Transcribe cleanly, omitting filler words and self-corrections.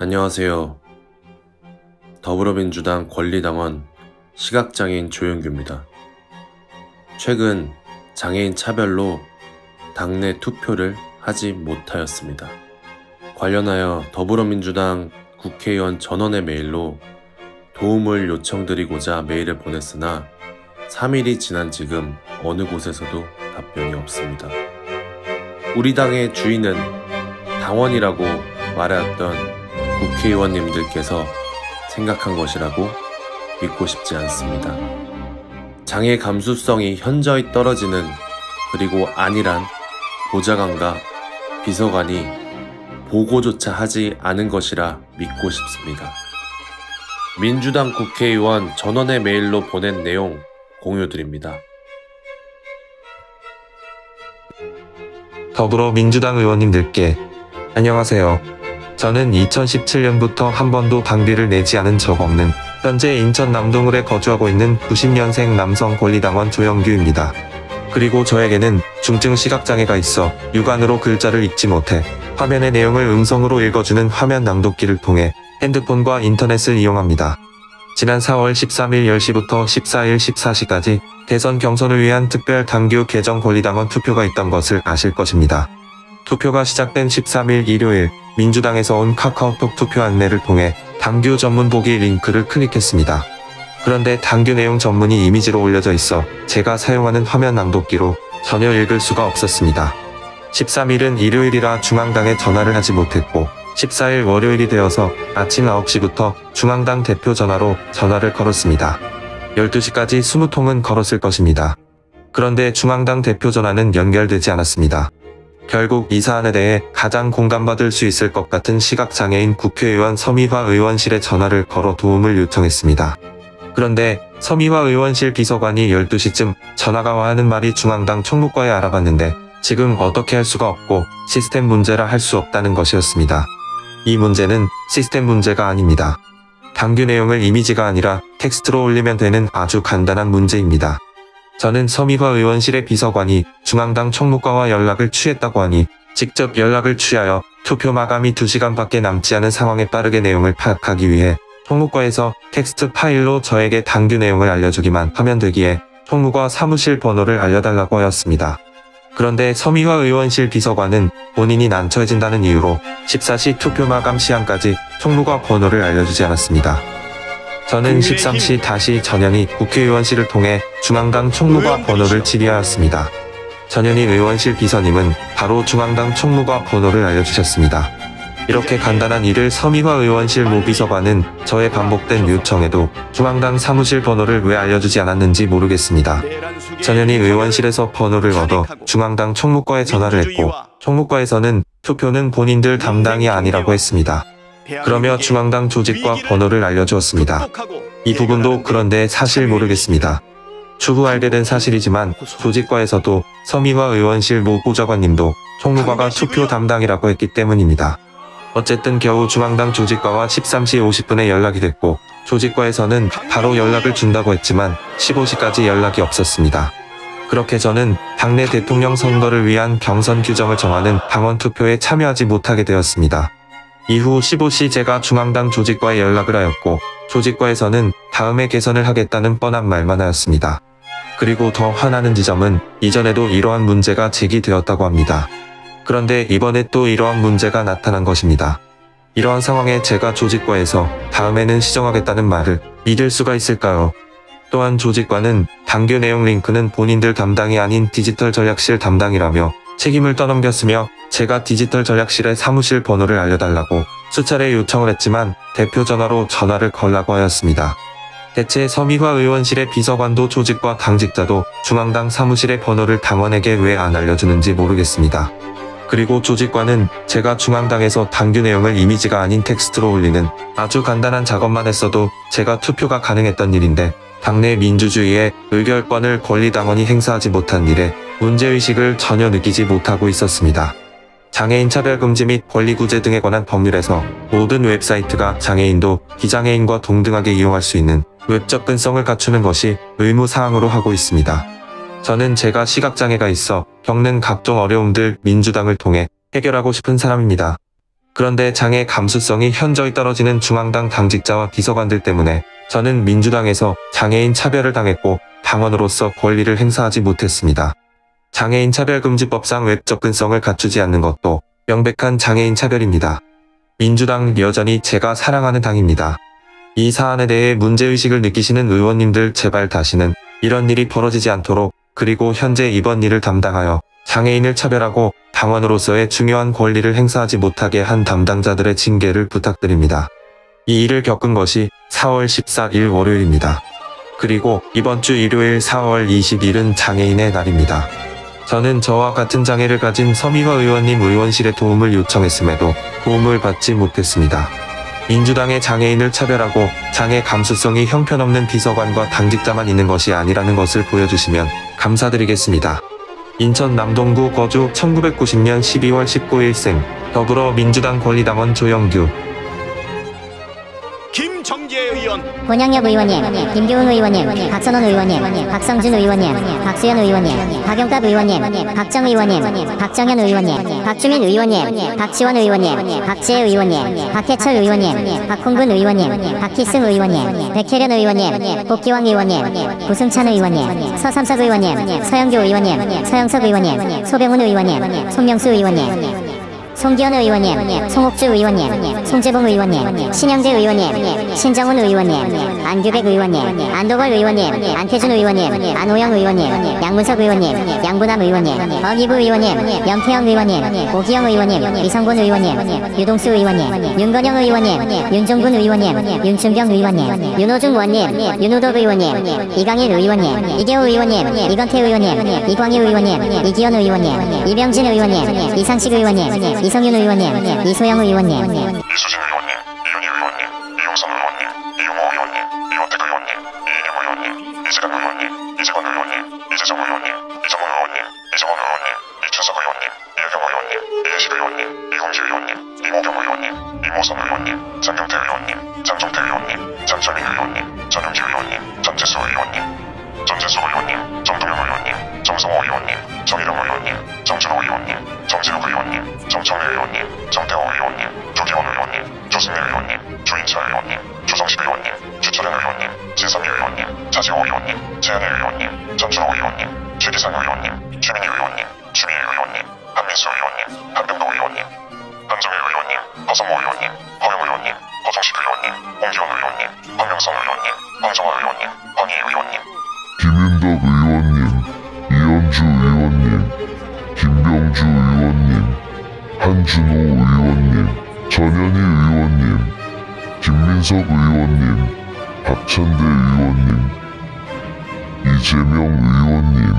안녕하세요. 더불어민주당 권리당원 시각장애인 조영규입니다. 최근 장애인 차별로 당내 투표를 하지 못하였습니다. 관련하여 더불어민주당 국회의원 전원의 메일로 도움을 요청드리고자 메일을 보냈으나 3일이 지난 지금 어느 곳에서도 답변이 없습니다. 우리 당의 주인은 당원이라고 말하였던 국회의원님들께서 생각한 것이라고 믿고 싶지 않습니다. 장애 감수성이 현저히 떨어지는 그리고 안일한 보좌관과 비서관이 보고조차 하지 않은 것이라 믿고 싶습니다. 민주당 국회의원 전원의 메일로 보낸 내용 공유드립니다. 더불어민주당 의원님들께 안녕하세요. 저는 2017년부터 한 번도 당비를 내지 않은 적 없는 현재 인천 남동을에 거주하고 있는 90년생 남성 권리당원 조영규입니다. 그리고 저에게는 중증 시각장애가 있어 육안으로 글자를 읽지 못해 화면의 내용을 음성으로 읽어주는 화면 낭독기를 통해 핸드폰과 인터넷을 이용합니다. 지난 4월 13일 10시부터 14일 14시까지 대선 경선을 위한 특별 당규 개정 권리당원 투표가 있던 것을 아실 것입니다. 투표가 시작된 13일 일요일 민주당에서 온 카카오톡 투표 안내를 통해 당규 전문 보기 링크를 클릭했습니다. 그런데 당규 내용 전문이 이미지로 올려져 있어 제가 사용하는 화면 낭독기로 전혀 읽을 수가 없었습니다. 13일은 일요일이라 중앙당에 전화를 하지 못했고 14일 월요일이 되어서 아침 9시부터 중앙당 대표 전화로 전화를 걸었습니다. 12시까지 20통은 걸었을 것입니다. 그런데 중앙당 대표 전화는 연결되지 않았습니다. 결국 이 사안에 대해 가장 공감받을 수 있을 것 같은 시각장애인 국회의원 서미화 의원실에 전화를 걸어 도움을 요청했습니다. 그런데 서미화 의원실 비서관이 12시쯤 전화가 와 하는 말이 중앙당 총무과에 알아봤는데 지금 어떻게 할 수가 없고 시스템 문제라 할 수 없다는 것이었습니다. 이 문제는 시스템 문제가 아닙니다. 당규 내용을 이미지가 아니라 텍스트로 올리면 되는 아주 간단한 문제입니다. 저는 서미화 의원실의 비서관이 중앙당 총무과와 연락을 취했다고 하니 직접 연락을 취하여 투표 마감이 2시간밖에 남지 않은 상황에 빠르게 내용을 파악하기 위해 총무과에서 텍스트 파일로 저에게 당규 내용을 알려주기만 하면 되기에 총무과 사무실 번호를 알려달라고 하였습니다. 그런데 서미화 의원실 비서관은 본인이 난처해진다는 이유로 14시 투표 마감 시한까지 총무과 번호를 알려주지 않았습니다. 저는 13시 다시 전현희 국회의원실을 통해 중앙당 총무과 번호를 질의하였습니다. 전현희 의원실 비서님은 바로 중앙당 총무과 번호를 알려주셨습니다. 이렇게 간단한 일을 서미화 의원실 모 비서관은 저의 반복된 요청에도 중앙당 사무실 번호를 왜 알려주지 않았는지 모르겠습니다. 전현희 의원실에서 번호를 얻어 중앙당 총무과에 전화를 했고 총무과에서는 투표는 본인들 담당이 아니라고 했습니다. 그러며 중앙당 조직과 번호를 알려주었습니다. 이 부분도 그런데 사실 모르겠습니다. 추후 알게 된 사실이지만 조직과에서도 서미화 의원실 모 보좌관님도 총무과가 투표 담당이라고 했기 때문입니다. 어쨌든 겨우 중앙당 조직과와 13시 50분에 연락이 됐고 조직과에서는 바로 연락을 준다고 했지만 15시까지 연락이 없었습니다. 그렇게 저는 당내 대통령 선거를 위한 경선 규정을 정하는 당원 투표에 참여하지 못하게 되었습니다. 이후 15시 제가 중앙당 조직과에 연락을 하였고 조직과에서는 다음에 개선을 하겠다는 뻔한 말만 하였습니다. 그리고 더 화나는 지점은 이전에도 이러한 문제가 제기되었다고 합니다. 그런데 이번에 또 이러한 문제가 나타난 것입니다. 이러한 상황에 제가 조직과에서 다음에는 시정하겠다는 말을 믿을 수가 있을까요? 또한 조직과는 당규 내용 링크는 본인들 담당이 아닌 디지털 전략실 담당이라며 책임을 떠넘겼으며 제가 디지털 전략실의 사무실 번호를 알려달라고 수차례 요청을 했지만 대표 전화로 전화를 걸라고 하였습니다. 대체 서미화 의원실의 비서관도 조직과 당직자도 중앙당 사무실의 번호를 당원에게 왜 안 알려주는지 모르겠습니다. 그리고 조직과는 제가 중앙당에서 당규 내용을 이미지가 아닌 텍스트로 올리는 아주 간단한 작업만 했어도 제가 투표가 가능했던 일인데 당내 민주주의의 의결권을 권리당원이 행사하지 못한 일에 문제의식을 전혀 느끼지 못하고 있었습니다. 장애인 차별금지 및 권리구제 등에 관한 법률에서 모든 웹사이트가 장애인도 비장애인과 동등하게 이용할 수 있는 웹 접근성을 갖추는 것이 의무사항으로 하고 있습니다. 저는 제가 시각장애가 있어 겪는 각종 어려움들 민주당을 통해 해결하고 싶은 사람입니다. 그런데 장애 감수성이 현저히 떨어지는 중앙당 당직자와 비서관들 때문에 저는 민주당에서 장애인 차별을 당했고 당원으로서 권리를 행사하지 못했습니다. 장애인 차별금지법상 웹 접근성을 갖추지 않는 것도 명백한 장애인 차별입니다. 민주당 여전히 제가 사랑하는 당입니다. 이 사안에 대해 문제의식을 느끼시는 의원님들 제발 다시는 이런 일이 벌어지지 않도록, 그리고 현재 이번 일을 담당하여 장애인을 차별하고 당원으로서의 중요한 권리를 행사하지 못하게 한 담당자들의 징계를 부탁드립니다. 이 일을 겪은 것이 4월 14일 월요일입니다. 그리고 이번 주 일요일 4월 20일은 장애인의 날입니다. 저는 저와 같은 장애를 가진 서미화 의원님 의원실에 도움을 요청했음에도 도움을 받지 못했습니다. 민주당의 장애인을 차별하고 장애 감수성이 형편없는 비서관과 당직자만 있는 것이 아니라는 것을 보여주시면 감사드리겠습니다. 인천 남동구 거주 1990년 12월 19일생 더불어민주당 권리당원 조영규. 김정재 의원, 권양엽 의원님, 김교훈 의원님, 박선원 의원님, 박성준 의원님, 박수현 의원님, 박용갑 의원님, 박정 의원님, 박정현 의원님, 박주민 의원님, 박지원 의원님, 박지혜 의원님, 박해철 의원님, 박홍근 의원님, 박희승 의원님, 백혜련 의원님, 복기왕 의원님, 구승찬 의원님, 서삼석 의원님, 서영교 의원님, 서영석 의원님, 소병훈 의원님, 손명수 의원님, 송기현 의원님, 송옥주 의원님, 송재봉 의원님, 신영재 의원님, 신정훈 의원님, 안규백 의원님, 안도걸 의원님, 안태준 의원님, 안호영 의원님, 양문석 의원님, 양부남 의원님, 어기부 의원님, 염태영 의원님, 오기영 의원님, 이성곤 의원님, 유동수 의원님, 윤건영 의원님, 윤종군 의원님, 윤준경 의원님, 윤호중 원님, 윤호덕 의원님, 이강일 의원님, 이계호 의원님, 이건태 의원님, 이광희 의원님, 이기현 의원님, 이병진 의원님, 이상식 의원님, 이성윤 의원님, 이소영 의원님, 이수진 의원님, 이윤희 의원님, 이용선 의원님, 이용호 의원님, 이원택 의원님, 이인영 의원님, 이재강 의원님, 이재건 의원님, 이재정 의원님, 이정훈 의원님, 이정원 의원님, 이춘석 의원님, 이혜경 의원님, 이혜식 의원님, 이홍기 의원님, 이모경 의원님, 이모선 의원님, 장경태 의원님, 장종태 의원님, 장철민 의원님, 전용기 의원님, 전재수 의원님, 전재수 의원님, 정동영 의원님, 정성호 의원님, 정일영 의원님, 정준호 의원님, 정진욱 의원님, 정청래 의원님, 정태호 의원님, 조기원 의원님, 조승래 의원님, 조인철 의원님, 조성식 의원님, 주철현 의원님, 진선미 의원님, 차지호 의원님, 최현희 의원님, 전준호 의원님, 최기상 의원님, 최민희 의원님, 추미애 의원님, 한민수 의원님, 한병도 의원님, 한정혜 의원님, 허성모 의원님, 허영 의원님, 허정식 의원님, 홍기원 의원님, 황명선 의원님, 황정화 의원님, 황희 의원님, 김윤덕 의원님, 이현주 의원님, 김병주 의원님, 한준호 의원님, 전현희 의원님, 김민석 의원님, 박천대 의원님, 이재명 의원님,